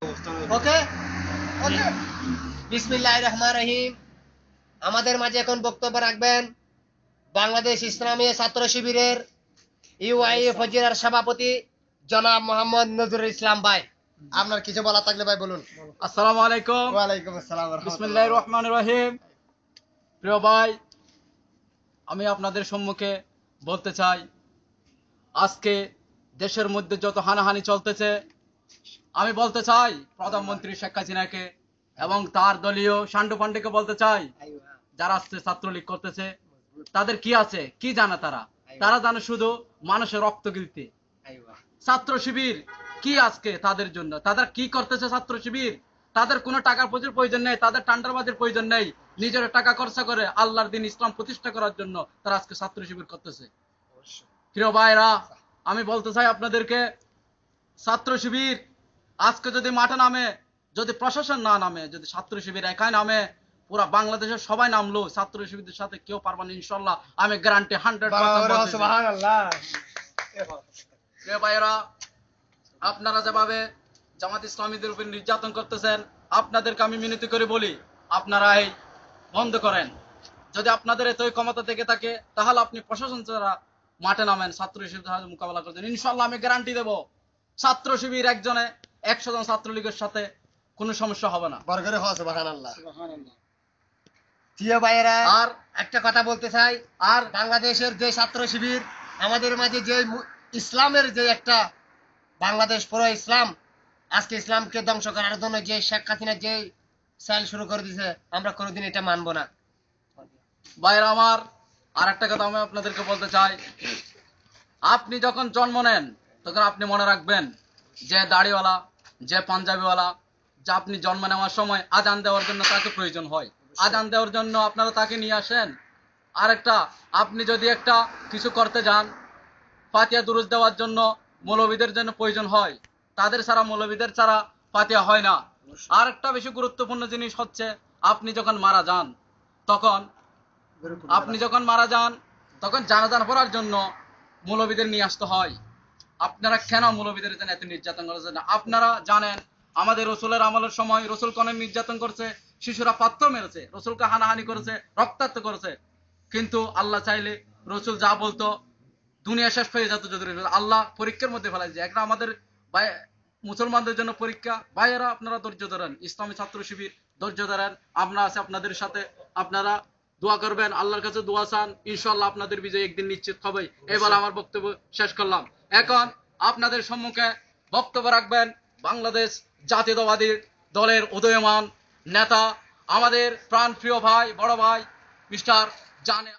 ওকে ওকে বিসমিল্লাহির রহমানির রহিম। আমাদের মাঝে এখন বক্তব্য রাখবেন বাংলাদেশ ইসলামী ছাত্র শিবিরের ইউআইএ ফজিরার সভাপতি জনাব মোহাম্মদ নজরুল ইসলাম ভাই। আপনার কিছু বলা থাকলে ভাই বলুন। আসসালামু আলাইকুম। ওয়ালাইকুম আসসালাম। বিসমিল্লাহির রহমানির রহিম। প্রিয় ভাই, আমি আপনাদের সম্মুখে বলতে চাই, আজকে দেশের মধ্যে যত হানাহানি চলতেছে, আমি বলতে চাই প্রধানমন্ত্রী শেখ হাসিনাকে এবং তার দলীয় সান্ডু পান্ডেকে বলতে চাই, যারা আজকে ছাত্রলীগ করতেছে তাদের কি আছে, কি জানে তারা? তারা জানে শুধু মানুষের রক্ত গিলতে। ছাত্র শিবির কি আজকে তাদের জন্য, তারা কি করতেছে? ছাত্র শিবির তাদের কোনো টাকার প্রয়োজন নেই, তাদের টান্ডারবাজির প্রয়োজন নেই। নিজের টাকা খরচা করে আল্লাহর দিন ইসলাম প্রতিষ্ঠা করার জন্য তারা আজকে ছাত্র শিবির করতেছে। প্রিয় ভাইরা, আমি বলতে চাই আপনাদেরকে, ছাত্র শিবির আজকে যদি মাঠে নামে, যদি প্রশাসন না নামে, যদি ছাত্র শিবির একাই নামে, পুরা বাংলাদেশের সবাই নামলো, ছাত্র শিবিরদের সাথে কেউ পারবে না ইনশাল্লাহ, আমি গ্যারান্টি 100%। সুবহানাল্লাহ। প্রিয় ভাইরা, আপনারা যেভাবে জামাত ইসলামীদের উপর নির্যাতন করতেছেন, আপনাদেরকে আমি মিনতি করে বলি, আপনারা এই বন্ধ করেন। যদি আপনাদের এতই ক্ষমতা থেকে থাকে, তাহলে আপনি প্রশাসন ছাড়া মাঠে নামেন, ছাত্র শিবির মোকাবেলা করছেন। ইনশাল্লাহ আমি গ্যারান্টি দেব, ছাত্র শিবির একজনে 100 জন ছাত্রলীগের সাথে কোনো সমস্যা হবে না। বরকরে হয় সুবহানাল্লাহ। প্রিয় ভাইয়েরা, আর একটা কথা বলতে চাই, আর বাংলাদেশের যে ছাত্র শিবির আমাদের মাঝে যে ইসলামের যে একটা বাংলাদেশ পুরো ইসলাম, আজকে ইসলামকে ধ্বংস করার জন্য যে শেখ হাসিনা যে চাল শুরু করে দিয়েছে, আমরা কোনোদিন এটা মানবো না। ভাইরা আমার, আর একটা কথা আমি আপনাদেরকে বলতে চাই, আপনি যখন জন্ম নেন তখন আপনি মনে রাখবেন যে দাড়িওয়ালা, যে পাঞ্জাবিওয়ালা, যে আপনি জন্ম নেওয়ার সময় আজান দেওয়ার জন্য তাকে প্রয়োজন হয়, আজান দেওয়ার জন্য আপনারা তাকে নিয়ে আসেন। আরেকটা, আপনি যদি একটা কিছু করতে যান, ফাতিহা দুরুজ দেওয়ার জন্য মৌলবীদের জন্য প্রয়োজন হয়, তাদের ছাড়া, মৌলবীদের ছাড়া ফাতিহা হয় না। আর একটা বেশি গুরুত্বপূর্ণ জিনিস হচ্ছে, আপনি যখন মারা যান তখন জানাজান পড়ার জন্য মৌলবীদের নিয়ে আসতে হয়। আপনারা কেন মৌলবীদের জন্য এত নির্যাতন করেছেন? আপনারা জানেন আমাদের রসুলের আমলের সময় রসুল কোন নির্যাতন করছে, শিশুরা পাথর মেরেছে, রসুলকে হানাহানি করেছে, রক্তাক্ত করেছে। কিন্তু আল্লাহ চাইলে রসুল যা বলতো দুনিয়া শেষ হয়ে যেত, যদি আল্লাহ পরীক্ষার মধ্যে ফেলাই যায়। একটা আমাদের মুসলমানদের জন্য পরীক্ষা। ভাইয়েরা, আপনারা ধৈর্য ধরেন, ইসলামী ছাত্র শিবির ধৈর্য ধরেন, আমরা আছি আপনাদের সাথে। আপনারা দোয়া করবেন, আল্লাহর কাছে দোয়া চান, ইনশাআল্লাহ আপনাদের বিজয় একদিন নিশ্চিত হবে। এবার আমার বক্তব্য শেষ করলাম। এখন আপনাদের সম্মুখে বক্তব্য রাখবেন বাংলাদেশ জাতীয়তাবাদী দলের উদীয়মান নেতা, আমাদের প্রাণপ্রিয় ভাই, বড় ভাই মিস্টার জানে